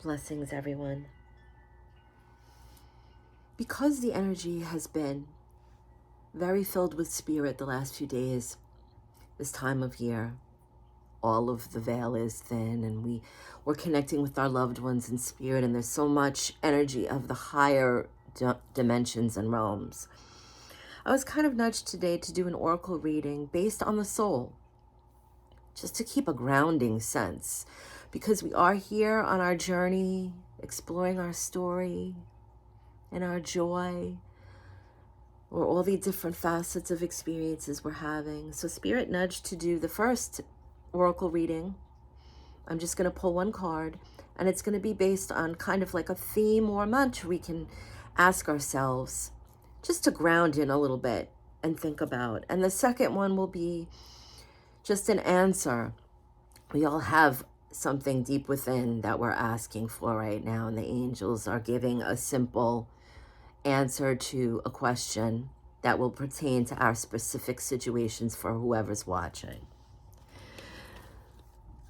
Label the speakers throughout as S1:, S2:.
S1: Blessings, everyone. Because the energy has been very filled with spirit the last few days, this time of year, all of the veil is thin and we're connecting with our loved ones in spirit, and there's so much energy of the higher dimensions and realms. I was kind of nudged today to do an oracle reading based on the soul, just to keep a grounding sense, because we are here on our journey, exploring our story and our joy, or all the different facets of experiences we're having. So Spirit nudged to do the first oracle reading. I'm just going to pull one card, and it's going to be based on kind of like a theme or a mantra we can ask ourselves just to ground in a little bit and think about. And the second one will be just an answer. We all have something deep within that we're asking for right now, and the angels are giving a simple answer to a question that will pertain to our specific situations for whoever's watching.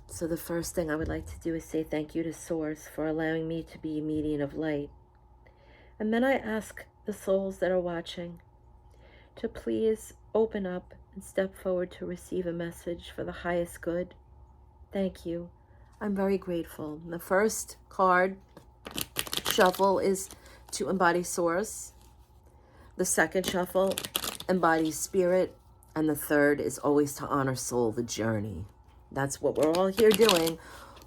S1: So the first thing I would like to do is say thank you to Source for allowing me to be a medium of light. And then I ask the souls that are watching to please open up and step forward to receive a message for the highest good. Thank you. I'm very grateful. The first card shuffle is to embody Source. The second shuffle embodies Spirit. And the third is always to honor soul, the journey. That's what we're all here doing.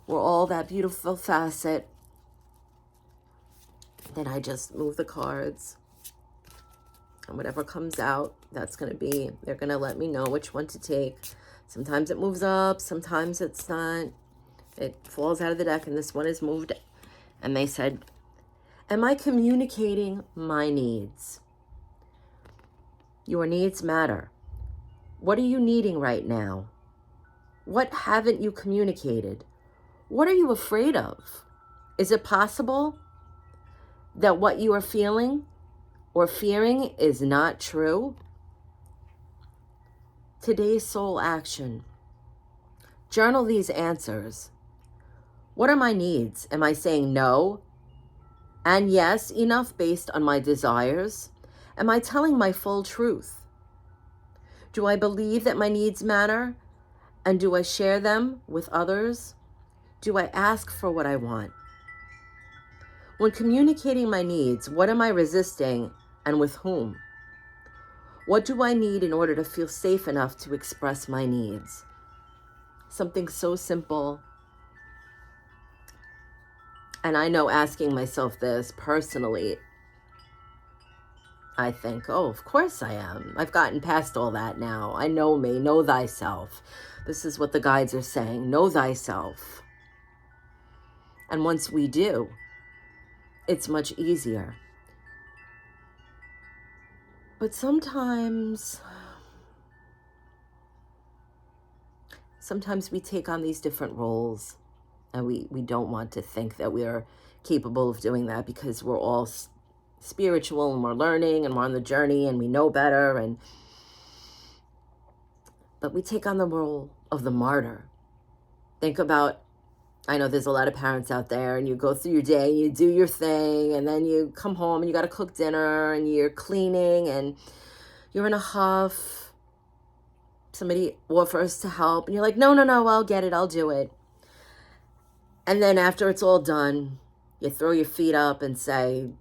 S1: We're all that beautiful facet. Then I just move the cards. And whatever comes out, that's going to be, they're going to let me know which one to take. Sometimes it moves up, sometimes it's not. It falls out of the deck, and this one is moved. And they said, am I communicating my needs? Your needs matter. What are you needing right now? What haven't you communicated? What are you afraid of? Is it possible that what you are feeling or fearing is not true? Today's soul action. Journal these answers. What are my needs? Am I saying no and yes enough based on my desires? Am I telling my full truth? Do I believe that my needs matter? And do I share them with others? Do I ask for what I want? When communicating my needs, what am I resisting and with whom? What do I need in order to feel safe enough to express my needs? Something so simple. And I know asking myself this personally, I think, oh, of course I am. I've gotten past all that now. I know me, know thyself. This is what the guides are saying, know thyself. And once we do, it's much easier. But sometimes we take on these different roles, and we don't want to think that we are capable of doing that, because we're all spiritual and we're learning and we're on the journey and we know better. But we take on the role of the martyr. Think about, I know there's a lot of parents out there, and you go through your day, you do your thing, and then you come home and you got to cook dinner and you're cleaning and you're in a huff. Somebody offers to help and you're like, no, I'll get it, I'll do it. And then after it's all done, you throw your feet up and say,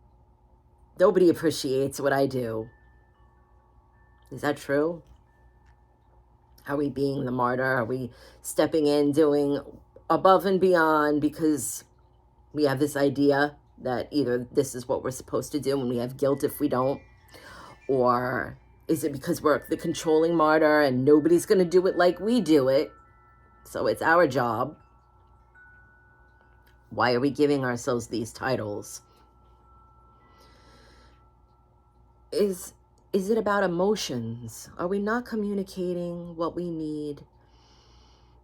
S1: nobody appreciates what I do. Is that true? Are we being the martyr? Are we stepping in, doing above and beyond because we have this idea that either this is what we're supposed to do and we have guilt if we don't? Or is it because we're the controlling martyr and nobody's going to do it like we do it, so it's our job? Why are we giving ourselves these titles? Is it about emotions? Are we not communicating what we need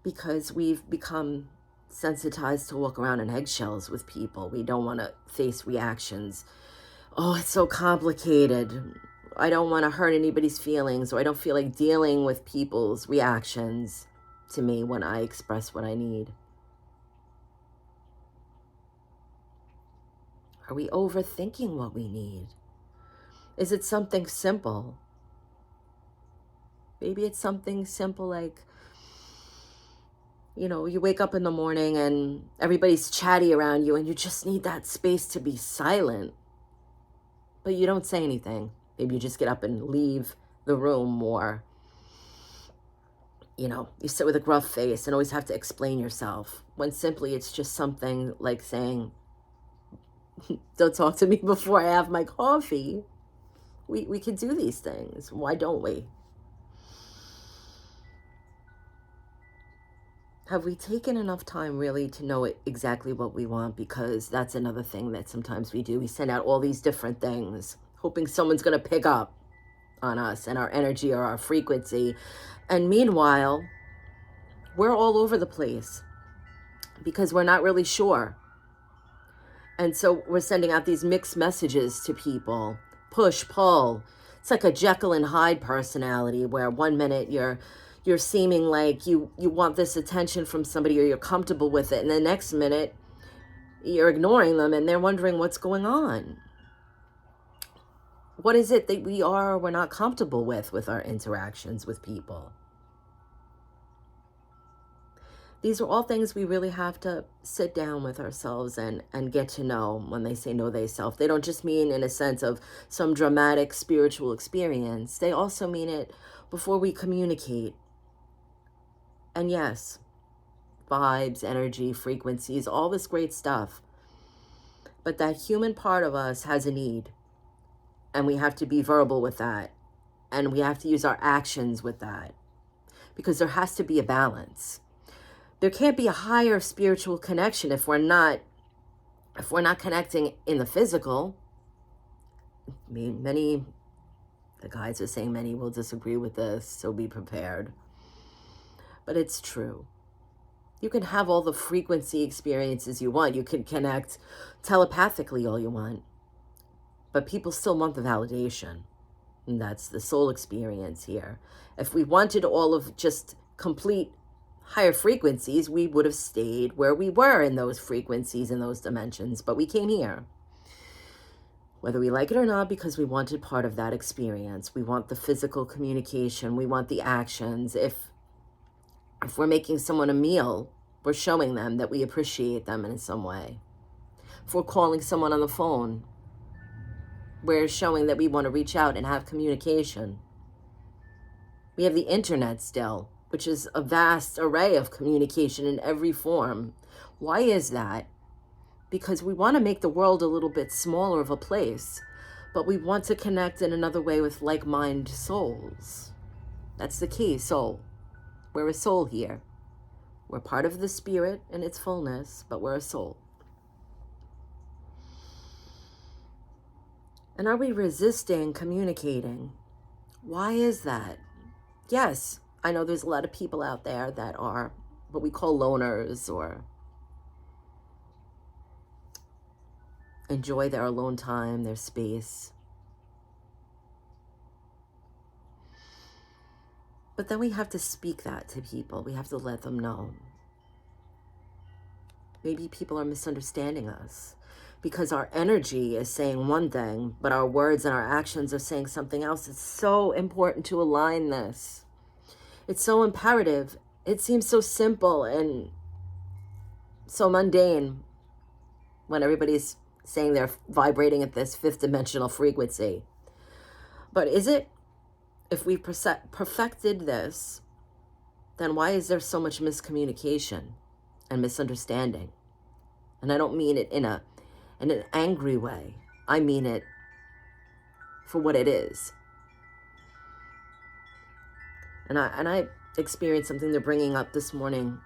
S1: because we've become sensitized to walk around in eggshells with people? We don't want to face reactions. Oh, it's so complicated. I don't want to hurt anybody's feelings, or I don't feel like dealing with people's reactions to me when I express what I need. Are we overthinking what we need? Is it something simple? Maybe it's something simple like, you wake up in the morning and everybody's chatty around you and you just need that space to be silent. But you don't say anything. Maybe you just get up and leave the room, or, you sit with a gruff face and always have to explain yourself, when simply it's just something like saying, don't talk to me before I have my coffee. We can do these things. Why don't we? Have we taken enough time really to know exactly what we want? Because that's another thing that sometimes we do. We send out all these different things, hoping someone's going to pick up on us and our energy or our frequency. And meanwhile, we're all over the place because we're not really sure. And so we're sending out these mixed messages to people, push, pull. It's like a Jekyll and Hyde personality, where one minute you're seeming like you want this attention from somebody or you're comfortable with it, and the next minute you're ignoring them and they're wondering what's going on. What is it that we are or we're not comfortable with our interactions with people? These are all things we really have to sit down with ourselves and get to know. When they say know thyself, they don't just mean in a sense of some dramatic spiritual experience. They also mean it before we communicate. And yes, vibes, energy, frequencies, all this great stuff. But that human part of us has a need. And we have to be verbal with that. And we have to use our actions with that. Because there has to be a balance. There can't be a higher spiritual connection if we're not connecting in the physical. I mean, the guides are saying many will disagree with this, so be prepared. But it's true. You can have all the frequency experiences you want. You can connect telepathically all you want. But people still want the validation. And that's the soul experience here. If we wanted all of just complete higher frequencies, we would have stayed where we were in those frequencies, in those dimensions. But we came here, whether we like it or not, because we wanted part of that experience. We want the physical communication. We want the actions. If we're making someone a meal, we're showing them that we appreciate them in some way. If we're calling someone on the phone, we're showing that we want to reach out and have communication. We have the internet still, which is a vast array of communication in every form. Why is that? Because we want to make the world a little bit smaller of a place, but we want to connect in another way with like-minded souls. That's the key, soul. We're a soul here. We're part of the spirit in its fullness, but we're a soul. And are we resisting communicating? Why is that? Yes, I know there's a lot of people out there that are what we call loners, or enjoy their alone time, their space. But then we have to speak that to people. We have to let them know. Maybe people are misunderstanding us because our energy is saying one thing, but our words and our actions are saying something else. It's so important to align this. It's so imperative. It seems so simple and so mundane when everybody's saying they're vibrating at this fifth dimensional frequency. But is it? If we perfected this, then why is there so much miscommunication and misunderstanding? And I don't mean it in an angry way. I mean it for what it is. And I experienced something they're bringing up this morning,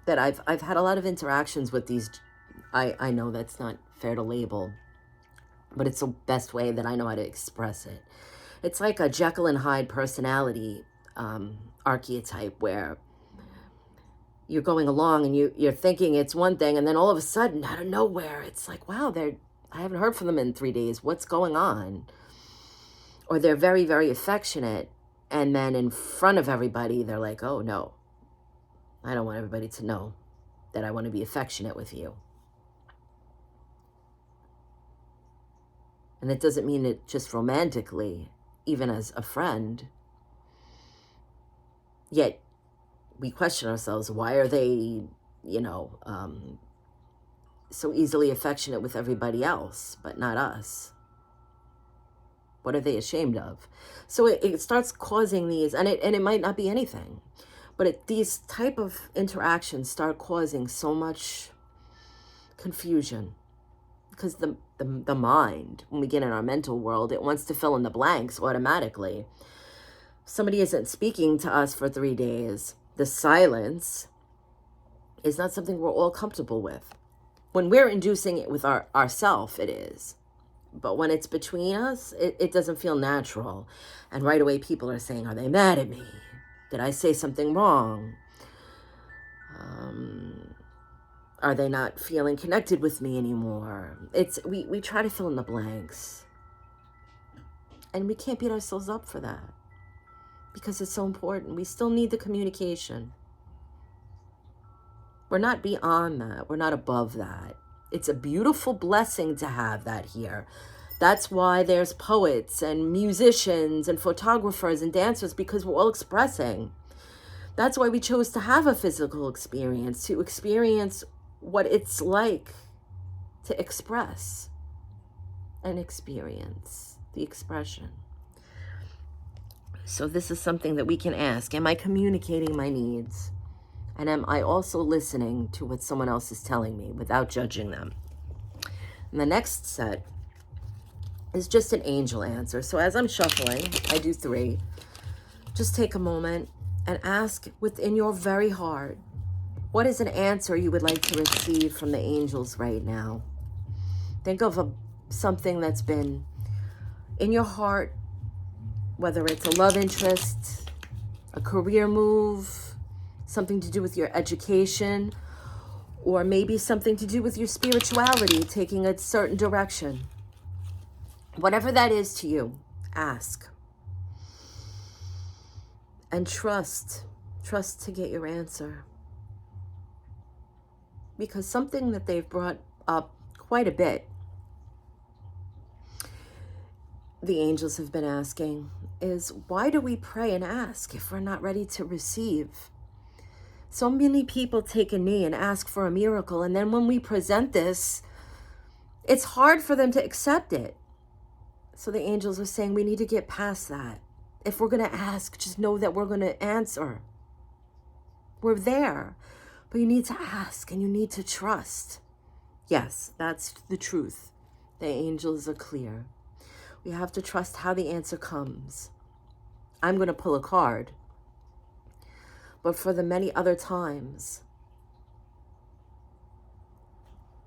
S1: that I've had a lot of interactions with these. I know that's not fair to label, but it's the best way that I know how to express it. It's like a Jekyll and Hyde personality archetype, where you're going along and you're thinking it's one thing, and then all of a sudden, out of nowhere, it's like, wow, I haven't heard from them in 3 days. What's going on? Or they're very, very affectionate, and then in front of everybody, they're like, oh, no, I don't want everybody to know that I want to be affectionate with you. And it doesn't mean it just romantically, even as a friend. Yet we question ourselves, why are they, so easily affectionate with everybody else, but not us? What are they ashamed of? So it starts causing these, and it might not be anything, but these type of interactions start causing so much confusion, because the mind, when we get in our mental world, it wants to fill in the blanks automatically. Somebody isn't speaking to us for 3 days. The silence is not something we're all comfortable with. When we're inducing it with ourself, it is. But when it's between us, it doesn't feel natural. And right away people are saying, are they mad at me? Did I say something wrong? Are they not feeling connected with me anymore? We try to fill in the blanks. And we can't beat ourselves up for that, because it's so important. We still need the communication. We're not beyond that. We're not above that. It's a beautiful blessing to have that here. That's why there's poets and musicians and photographers and dancers, because we're all expressing. That's why we chose to have a physical experience, to experience what it's like to express and experience the expression. So this is something that we can ask. Am I communicating my needs? And am I also listening to what someone else is telling me without judging them? And the next set is just an angel answer. So as I'm shuffling, I do 3. Just take a moment and ask within your very heart, what is an answer you would like to receive from the angels right now? Think of something that's been in your heart, whether it's a love interest, a career move, something to do with your education, or maybe something to do with your spirituality, taking a certain direction. Whatever that is to you, ask. And trust to get your answer. Because something that they've brought up quite a bit, the angels have been asking, is why do we pray and ask if we're not ready to receive? So many people take a knee and ask for a miracle, and then when we present this, it's hard for them to accept it. So the angels are saying we need to get past that. If we're going to ask, just know that we're going to answer. We're there. But you need to ask and you need to trust. Yes, that's the truth. The angels are clear. We have to trust how the answer comes. I'm going to pull a card. But for the many other times,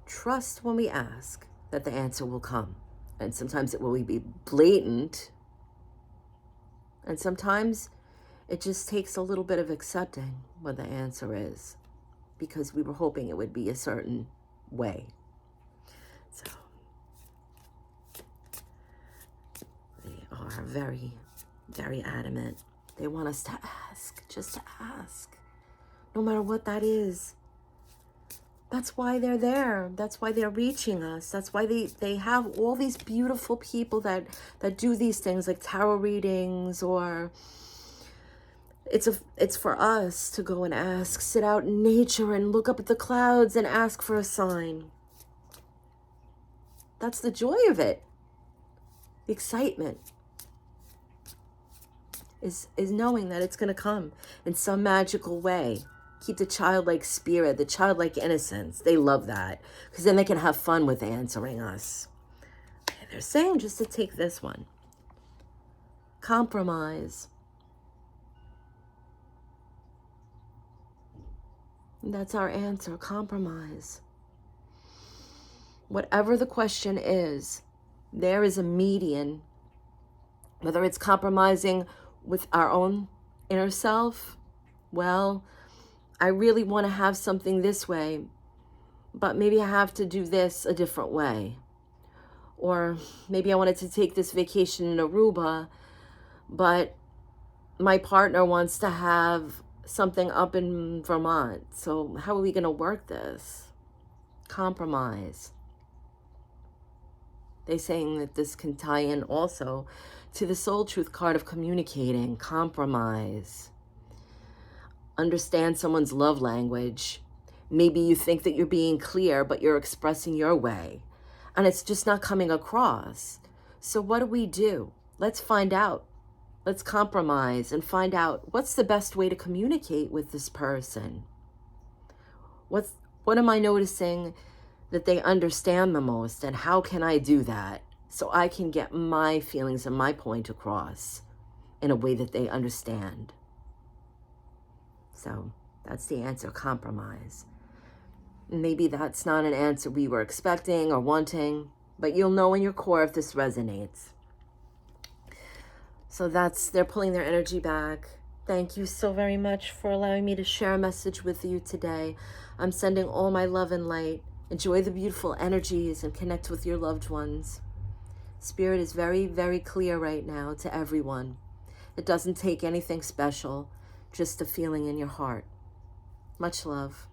S1: trust when we ask that the answer will come. And sometimes it will be blatant. And sometimes it just takes a little bit of accepting what the answer is, because we were hoping it would be a certain way. So they are very, very adamant. They want us to ask, just to ask, no matter what that is. That's why they're there. That's why they're reaching us. That's why they have all these beautiful people that do these things like tarot readings, or it's for us to go and ask, sit out in nature and look up at the clouds and ask for a sign. That's the joy of it. The excitement is knowing that it's going to come in some magical way. Keep the childlike spirit, the childlike innocence. They love that, because then they can have fun with answering us. And they're saying just to take this one. Compromise. And that's our answer, compromise. Whatever the question is, there is a median. Whether it's compromising with our own inner self, well, I really want to have something this way, but maybe I have to do this a different way. Or maybe I wanted to take this vacation in Aruba, but my partner wants to have something up in Vermont. So how are we going to work this? Compromise. They're saying that this can tie in also to the Soul Truth card of communicating, compromise, understand someone's love language. Maybe you think that you're being clear, but you're expressing your way, and it's just not coming across. So what do? Let's find out. Let's compromise and find out what's the best way to communicate with this person. What am I noticing that they understand the most, and how can I do that so I can get my feelings and my point across in a way that they understand? So that's the answer, compromise. Maybe that's not an answer we were expecting or wanting, but you'll know in your core if this resonates. So they're pulling their energy back. Thank you so very much for allowing me to share a message with you today. I'm sending all my love and light. Enjoy the beautiful energies and connect with your loved ones. Spirit is very, very clear right now to everyone. It doesn't take anything special, just a feeling in your heart. Much love.